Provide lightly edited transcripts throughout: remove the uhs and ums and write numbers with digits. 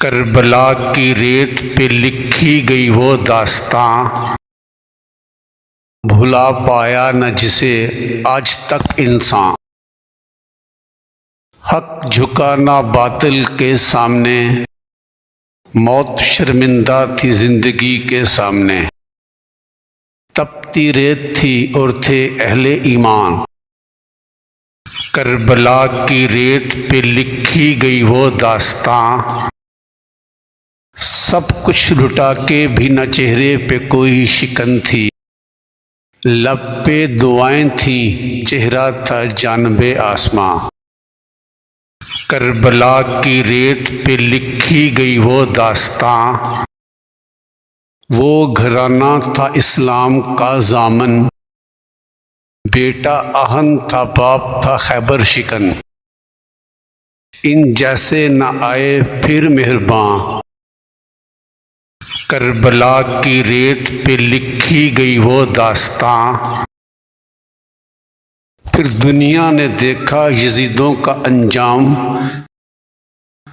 کربلا کی ریت پہ لکھی گئی وہ داستاں، بھلا پایا نہ جسے آج تک انسان۔ حق جھکا نہ باطل کے سامنے، موت شرمندہ تھی زندگی کے سامنے۔ تپتی ریت تھی اور تھے اہل ایمان، کربلا کی ریت پہ لکھی گئی وہ داستاں۔ سب کچھ لٹا کے بھی نہ چہرے پہ کوئی شکن تھی، لب پہ دعائیں تھیں چہرہ تھا جانب آسماں۔ کربلا کی ریت پہ لکھی گئی وہ داستاں، وہ گھرانہ تھا اسلام کا ضامن، بیٹا اہن تھا باپ تھا خیبر شکن۔ ان جیسے نہ آئے پھر مہرباں، کربلا کی ریت پہ لکھی گئی وہ داستاں۔ پھر دنیا نے دیکھا یزیدوں کا انجام،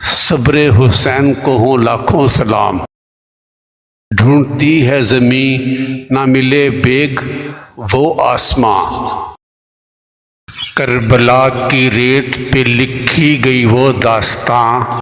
صبر حسین کو ہوں لاکھوں سلام۔ ڈھونڈتی ہے زمیں نہ ملے بیگ وہ آسماں، کربلا کی ریت پہ لکھی گئی وہ داستاں۔